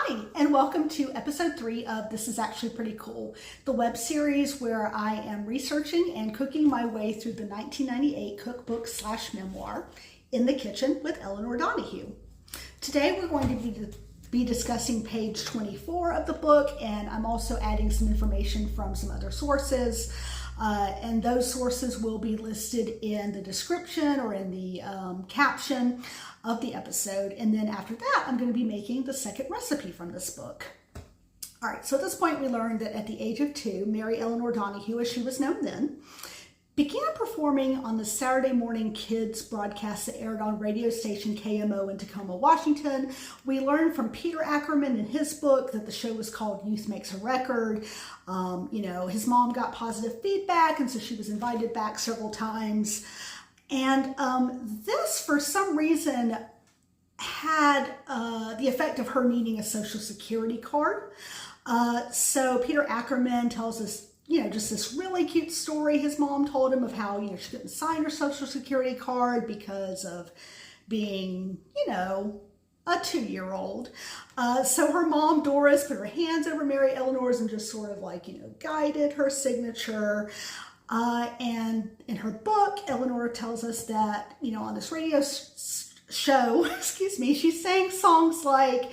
Hi, and welcome to episode 3 of This Is Actually Pretty Cool, the web series where I am researching and cooking my way through the 1998 cookbook / memoir, In the Kitchen with Elinor Donahue. Today we're going to be discussing page 24 of the book, and I'm also adding some information from some other sources. And those sources will be listed in the description or in the caption of the episode. And then after that, I'm going to be making the second recipe from this book. All right, so at this point, we learned that at the age of 2, Mary Elinor Donahue, as she was known then, began performing on the Saturday morning kids broadcast that aired on radio station KMO in Tacoma, Washington. We learned from Peter Ackerman in his book that the show was called Youth Makes a Record. His mom got positive feedback, and so she was invited back several times. And this, for some reason, had the effect of her needing a Social Security card. So Peter Ackerman tells us, just this really cute story his mom told him of how, she couldn't sign her Social Security card because of being, a 2-year-old. So her mom, Doris, put her hands over Mary Eleanor's and just sort of guided her signature. And in her book, Elinor tells us that, on this radio show, she sang songs like,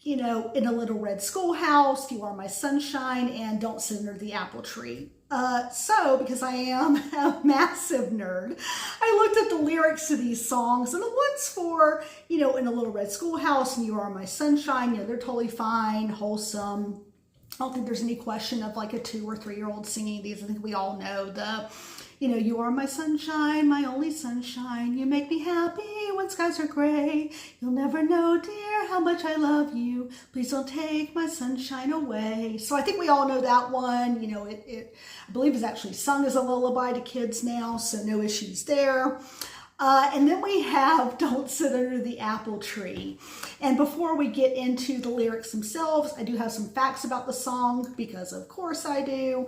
In a Little Red Schoolhouse, You Are My Sunshine, and Don't Sit Under the Apple Tree. So, because I am a massive nerd, I looked at the lyrics to these songs, and the ones for, In a Little Red Schoolhouse and You Are My Sunshine, they're totally fine, wholesome. I don't think there's any question of a 2 or 3-year-old singing these. I think we all know the, you are my sunshine, my only sunshine. You make me happy when skies are gray. You'll never know, dear, how much I love you. Please don't take my sunshine away. So I think we all know that one. I believe is actually sung as a lullaby to kids now, so no issues there. And then we have Don't Sit Under the Apple Tree. And before we get into the lyrics themselves, I do have some facts about the song, because of course I do.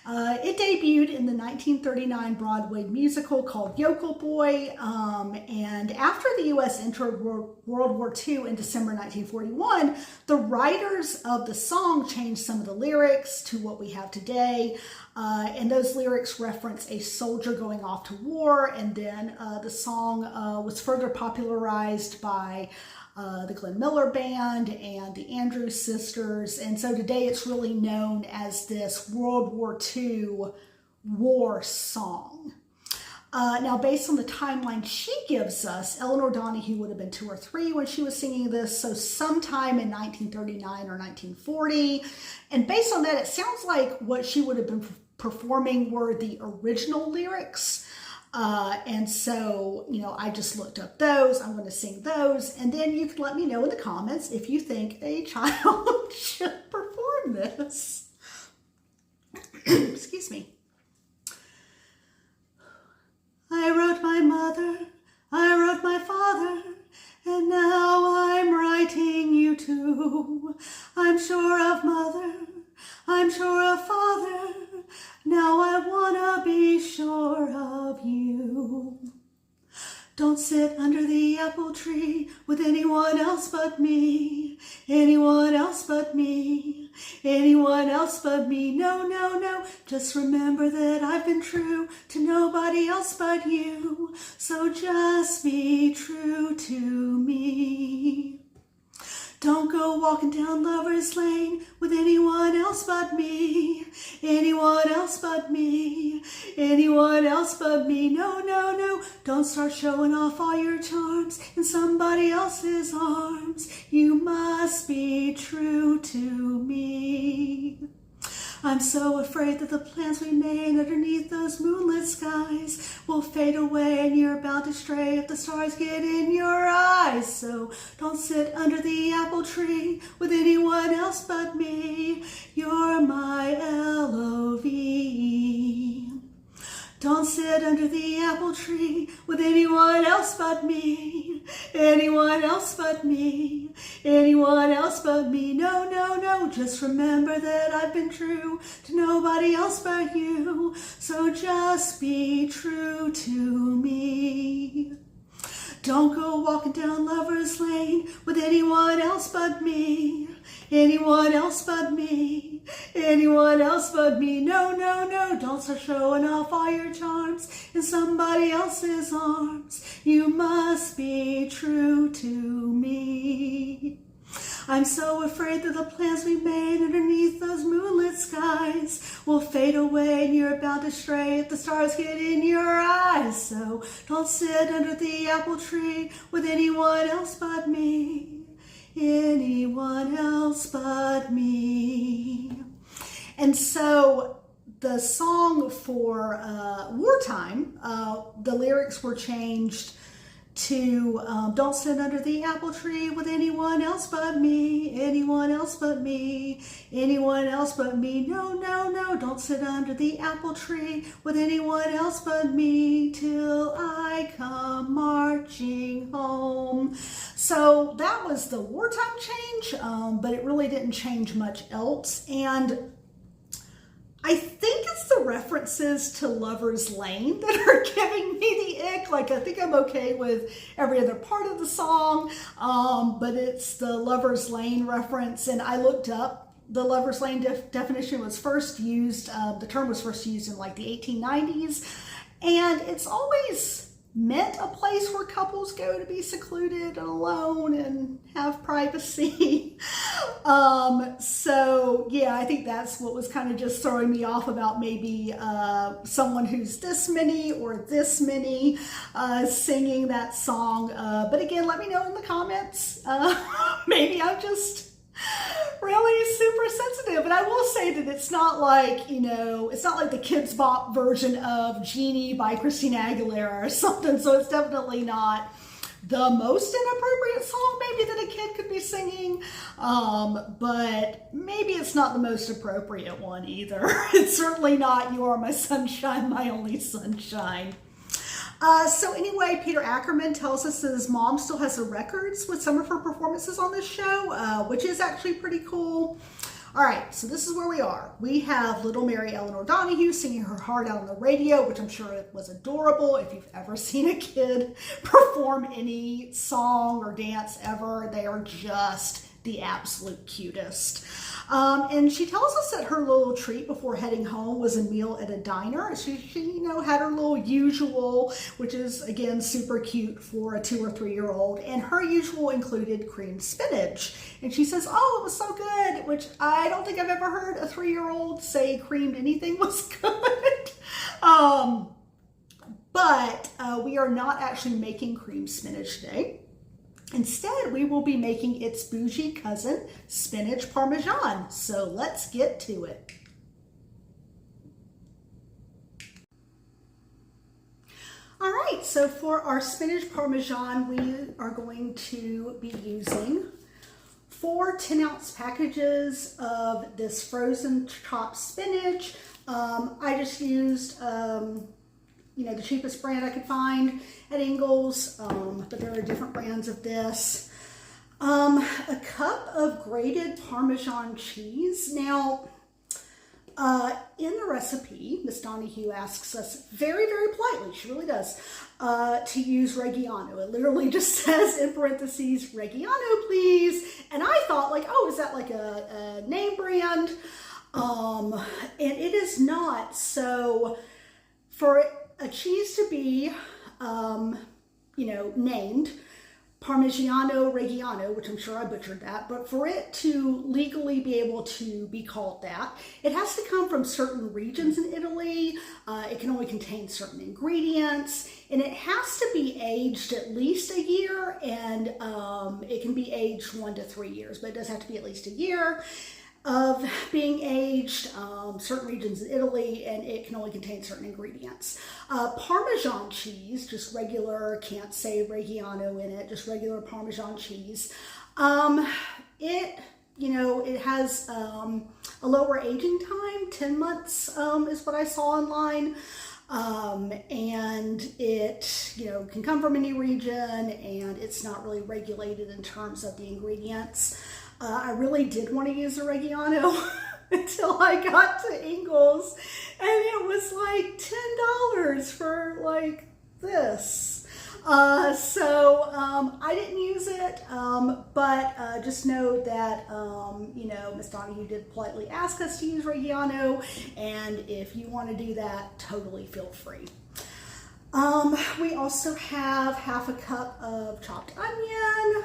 It debuted in the 1939 Broadway musical called Yokel Boy. And after the U.S. entered World War II in December 1941, the writers of the song changed some of the lyrics to what we have today. And those lyrics reference a soldier going off to war, and then the song was further popularized by the Glenn Miller Band and the Andrews Sisters, and so today it's really known as this World War II war song. Now, based on the timeline she gives us, Elinor Donahue would have been 2 or 3 when she was singing this, so sometime in 1939 or 1940. And based on that, it sounds like what she would have been performing were the original lyrics. And so, I just looked up those. I'm going to sing those. And then you can let me know in the comments if you think a child should perform this. Excuse me. I wrote my mother, I wrote my father, and now I'm writing you too. I'm sure of mother, I'm sure of father, now I wanna be sure of you. Don't sit under the apple tree with anyone else but me, anyone else but me, anyone else but me. No, no, no, just remember that I've been true to nobody else but you, so just be true to me. Don't go walking down Lover's Lane with anyone else but me, anyone else but me, anyone else but me. No, no, no, don't start showing off all your charms in somebody else's arms. You must be true to me. I'm so afraid that the plans we made underneath those moonlit skies will fade away, and you're bound to stray if the stars get in your eyes. So don't sit under the apple tree with anyone else but me. You're my L-O-V-E. Don't sit under the apple tree with anyone else but me, anyone else but me, anyone else but me. No, no, no, just remember that I've been true to nobody else but you, so just be true to me. Don't go walking down Lover's Lane with anyone else but me, Anyone else but me? Anyone else but me? No, no, no, don't start showing off all your charms in somebody else's arms. You must be true to me. I'm so afraid that the plans we made underneath those moonlit skies will fade away and you're bound to stray if the stars get in your eyes. So don't sit under the apple tree with anyone else but me. Anyone else but me. And so the song for wartime, the lyrics were changed to don't sit under the apple tree with anyone else but me, anyone else but me, anyone else but me. No, no, no, don't sit under the apple tree with anyone else but me till I come marching home. So that was the wartime change, but it really didn't change much else. And I think it's the references to Lover's Lane that are giving me the ick. Like, I think I'm okay with every other part of the song, but it's the Lover's Lane reference. And I looked up the Lover's Lane definition. Was first used, the term was first used in like the 1890s. And it's always meant a place where couples go to be secluded and alone and have privacy. So yeah, I think that's what was kind of just throwing me off about maybe someone who's this many or this many singing that song. But again, let me know in the comments. Maybe I'm just really super sensitive. And I will say that it's not like, you know, it's not like the Kids Bop version of Genie by Christina Aguilera or something. So it's definitely not the most inappropriate song maybe that a kid could be singing. But maybe it's not the most appropriate one either. It's certainly not You Are My Sunshine, My Only Sunshine. So anyway, Peter Ackerman tells us that his mom still has the records with some of her performances on this show, which is actually pretty cool. All right, so this is where we are. We have little Mary Elinor Donahue singing her heart out on the radio, which I'm sure it was adorable. If you've ever seen a kid perform any song or dance ever, they are just the absolute cutest. And she tells us that her little treat before heading home was a meal at a diner. She you know, had her little usual, which is, again, super cute for a 2 or 3 year old. And her usual included creamed spinach. And she says, oh, it was so good, which I don't think I've ever heard a 3-year-old say creamed anything was good. But we are not actually making creamed spinach today. Instead, we will be making its bougie cousin, Spinach Parmesan. So let's get to it. All right, so for our Spinach Parmesan, we are going to be using 4 10-ounce packages of this frozen chopped spinach. I just used you know, the cheapest brand I could find at Ingles, but there are different brands of this. A cup of grated Parmesan cheese. Now, in the recipe, Miss Donahue asks us very, very politely, she really does, to use Reggiano. It literally just says in parentheses, Reggiano, please. And I thought, like, oh, is that like a name brand? And it is not. So for a cheese to be, you know, named Parmigiano Reggiano, which I'm sure I butchered that, but for it to legally be able to be called that, it has to come from certain regions in Italy. It can only contain certain ingredients, and it has to be aged at least a year, and it can be aged 1 to 3 years, but it does have to be at least a year of being aged, certain regions in Italy, and it can only contain certain ingredients. Parmesan cheese, just regular, can't say Reggiano in it, just regular Parmesan cheese. It, you know, it has a lower aging time, 10 months is what I saw online. And it, you know, can come from any region, and it's not really regulated in terms of the ingredients. I really did want to use a Reggiano until I got to Ingles, and it was like $10 for like this. I didn't use it, but just know that, you know, Miss Donahue did politely ask us to use Reggiano, and if you want to do that, totally feel free. We also have half a cup of chopped onion.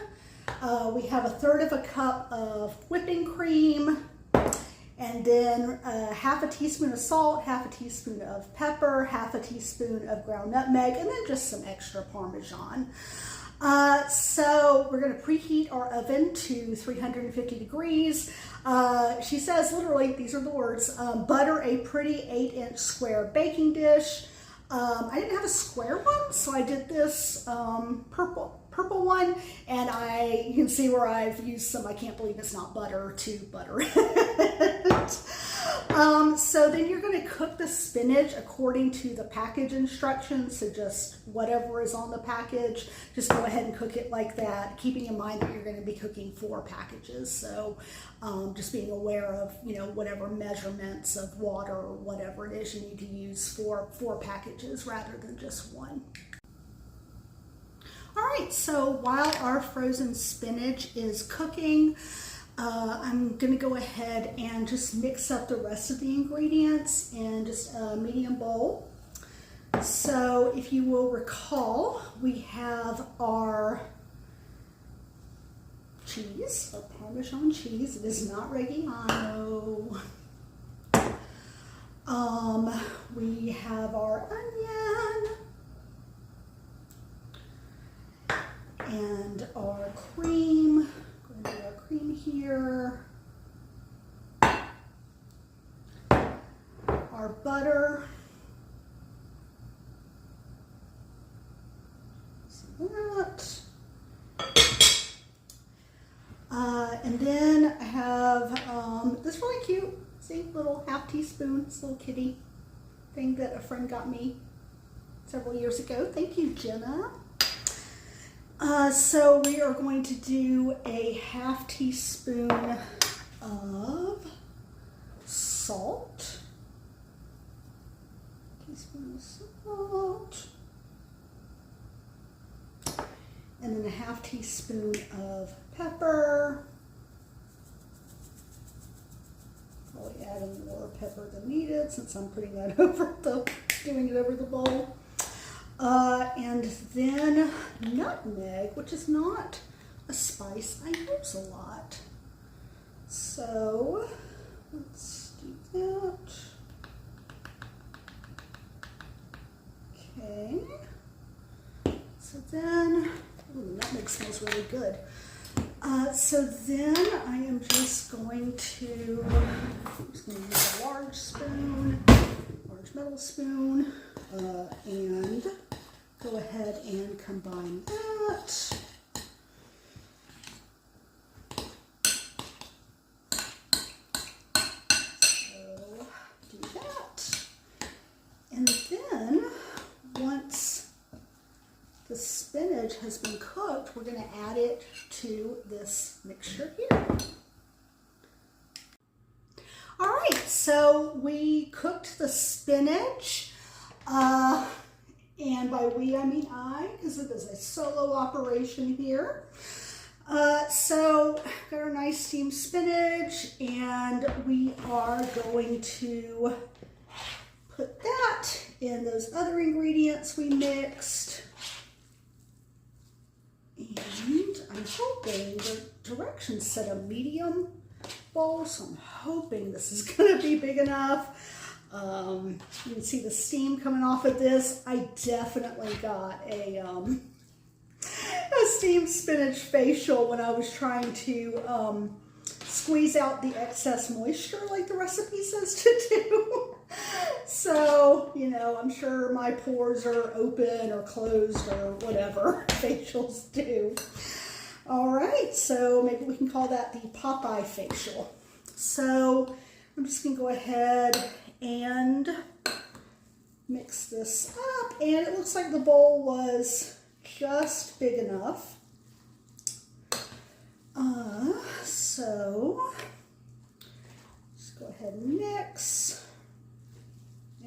We have a third of a cup of whipping cream, and then half a teaspoon of salt, half a teaspoon of pepper, half a teaspoon of ground nutmeg, and then just some extra Parmesan. So we're going to preheat our oven to 350 degrees. She says, literally, these are the words, butter a pretty 8-inch square baking dish. I didn't have a square one, so I did this purple one, and you can see where I've used some, I can't believe it's not butter, to butter it. So then you're going to cook the spinach according to the package instructions, so just whatever is on the package, just go ahead and cook it like that, keeping in mind that you're going to be cooking 4 packages, so just being aware of, you know, whatever measurements of water or whatever it is you need to use for 4 packages rather than just 1. All right, so while our frozen spinach is cooking, I'm gonna go ahead and just mix up the rest of the ingredients in just a medium bowl. So if you will recall, we have our cheese, our Parmesan cheese. It is not Reggiano. We have our onion and our cream. Going to do our cream here. Our butter. So that. And then I have this really cute, see, little half teaspoon, this little kitty thing that a friend got me several years ago. Thank you, Jenna. So we are going to do a half teaspoon of salt. Teaspoon of salt. And then a half teaspoon of pepper. Probably adding more pepper than needed since I'm putting that doing it over the bowl. And then nutmeg, which is not a spice I use a lot. So let's do that. Okay. So then, ooh, nutmeg smells really good. So then I am just going to use a large metal spoon, and go ahead and combine that. So do that. And then once the spinach has been cooked, we're going to add it to this mixture here. All right, so we cooked the spinach, and by we I mean I, because it is a solo operation here. So got our nice steamed spinach, and we are going to put that in those other ingredients we mixed. And I'm hoping the directions said a medium bowl, so I'm hoping this is going to be big enough. You can see the steam coming off of this. I definitely got a steamed spinach facial when I was trying to squeeze out the excess moisture like the recipe says to do. So, you know, I'm sure my pores are open or closed or whatever facials do. All right, so maybe we can call that the Popeye facial. So I'm just going to go ahead and mix this up, and it looks like the bowl was just big enough. So just go ahead and mix.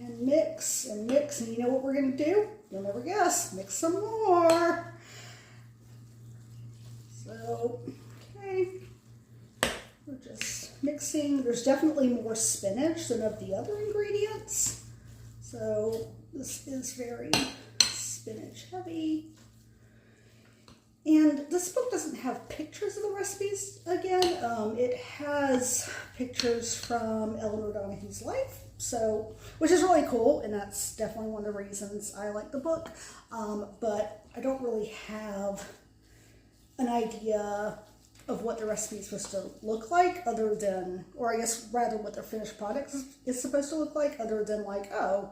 and mix and mix. And you know what we're going to do? You'll never guess. Mix some more. So, okay. We're just mixing. There's definitely more spinach than of the other ingredients. So this is very spinach heavy. And this book doesn't have pictures of the recipes again. It has pictures from Elinor Donahue's life, so, which is really cool, and that's definitely one of the reasons I like the book. But I don't really have an idea of what the recipe is supposed to look like, other than, or I guess rather what their finished product is supposed to look like, other than like, oh,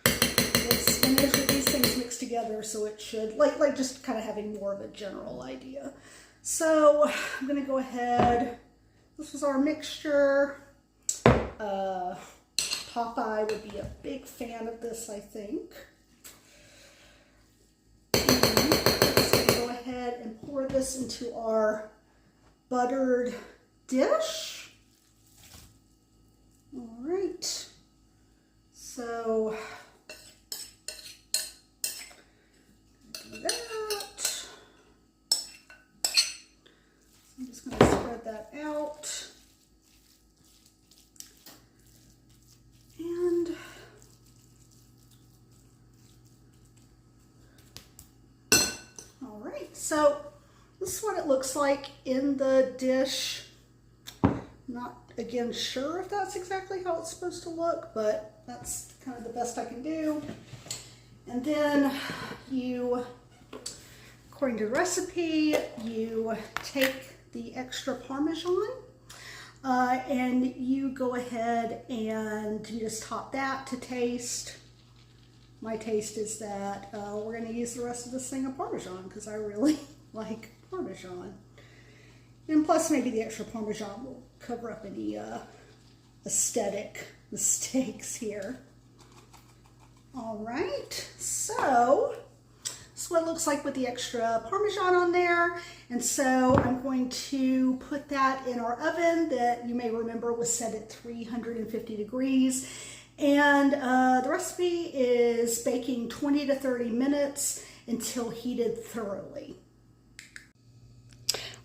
it's spinach with these things mixed together, so it should, like just kind of having more of a general idea. So I'm gonna go ahead, this was our mixture. Popeye would be a big fan of this, I think. And I'm just gonna go ahead and pour this into our buttered dish. All right, so do that. I'm just going to spread that out. And all right, so this is what it looks like in the dish. Not, again, sure if that's exactly how it's supposed to look, but that's kind of the best I can do. And then you, according to the recipe, you take the extra Parmesan and you go ahead and you just top that to taste. My taste is that we're going to use the rest of this thing of Parmesan because I really like Parmesan. And plus maybe the extra Parmesan will cover up any aesthetic mistakes here. All right, so this is what it looks like with the extra Parmesan on there. And so I'm going to put that in our oven that you may remember was set at 350 degrees. And the recipe is baking 20 to 30 minutes until heated thoroughly.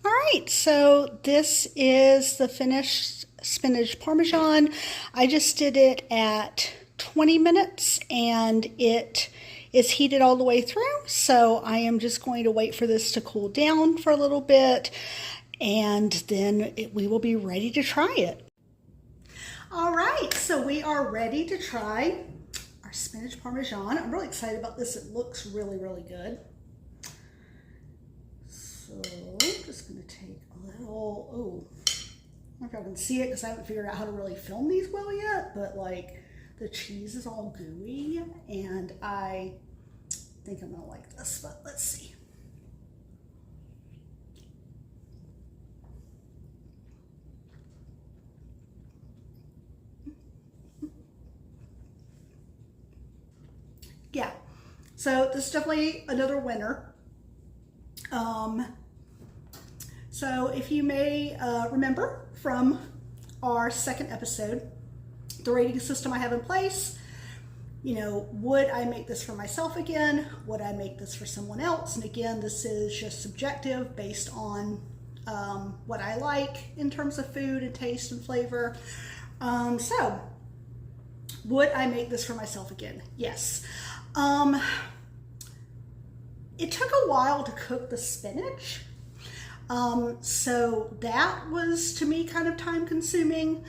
All right, so this is the finished spinach Parmesan. I just did it at 20 minutes and it is heated all the way through. So I am just going to wait for this to cool down for a little bit and then we will be ready to try it. All right, so we are ready to try our spinach Parmesan. I'm really excited about this. It looks really, really good. So I'm just gonna take a little, oh, I don't know if y'all can see it because I haven't figured out how to really film these well yet, but like the cheese is all gooey and I think I'm gonna like this, but let's see. Yeah, so this is definitely another winner. So if you may remember from our second episode, the rating system I have in place, you know, would I make this for myself again? Would I make this for someone else? And again, this is just subjective based on what I like in terms of food and taste and flavor. So would I make this for myself again? Yes. It took a while to cook the spinach. So that was, to me, kind of time consuming,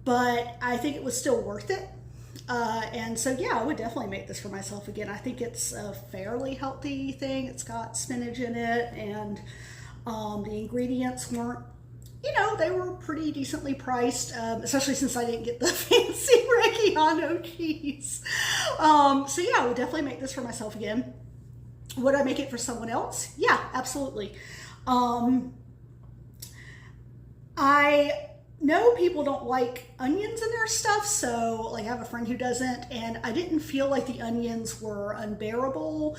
but I think it was still worth it. And so, yeah, I would definitely make this for myself again. I think it's a fairly healthy thing. It's got spinach in it, and the ingredients weren't, you know, they were pretty decently priced, especially since I didn't get the fancy Reggiano cheese. So, yeah, I would definitely make this for myself again. Would I make it for someone else? Yeah, absolutely. I know people don't like onions in their stuff, so like I have a friend who doesn't, and I didn't feel like the onions were unbearable.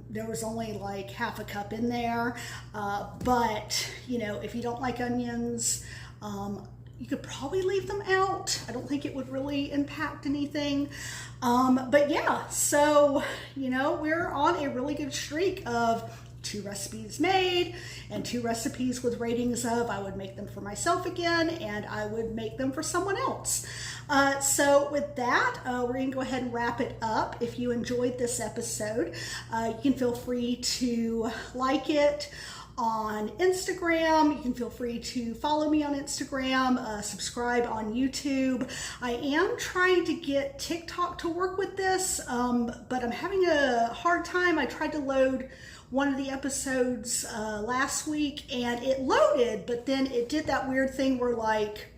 There was only like half a cup in there, but you know, if you don't like onions, you could probably leave them out. I don't think it would really impact anything. But yeah, so, you know, we're on a really good streak of 2 recipes made and 2 recipes with ratings of I would make them for myself again and I would make them for someone else. So with that, we're going to go ahead and wrap it up. If you enjoyed this episode, you can feel free to like it on Instagram. You can feel free to follow me on Instagram, subscribe on YouTube. I am trying to get TikTok to work with this, but I'm having a hard time. I tried to load one of the episodes last week and it loaded, but then it did that weird thing where like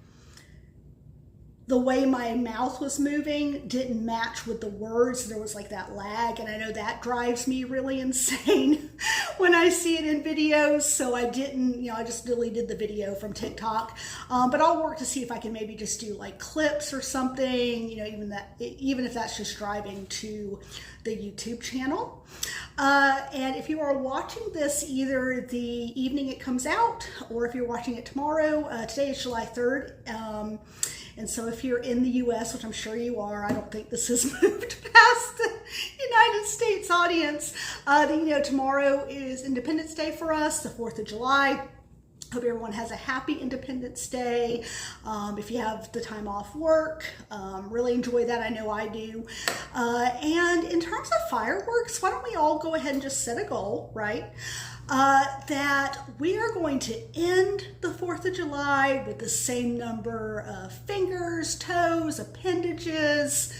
the way my mouth was moving didn't match with the words. There was like that lag, and I know that drives me really insane when I see it in videos. So I didn't, you know, I just deleted the video from TikTok. But I'll work to see if I can maybe just do like clips or something, you know, even if that's just driving to the YouTube channel. And if you are watching this either the evening it comes out or if you're watching it tomorrow, today is July 3rd. And so if you're in the US, which I'm sure you are, I don't think this has moved past the United States audience, then you know tomorrow is Independence Day for us, the 4th of July. Hope everyone has a happy Independence Day. If you have the time off work, really enjoy that. I know I do. And in terms of fireworks, why don't we all go ahead and just set a goal, right? That we are going to end the 4th of July with the same number of fingers, toes, appendages,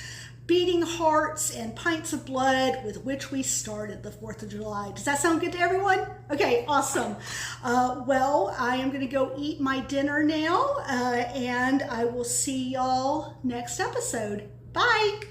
beating hearts, and pints of blood with which we started the 4th of July. Does that sound good to everyone? Okay, awesome. Well, I am going to go eat my dinner now, and I will see y'all next episode. Bye.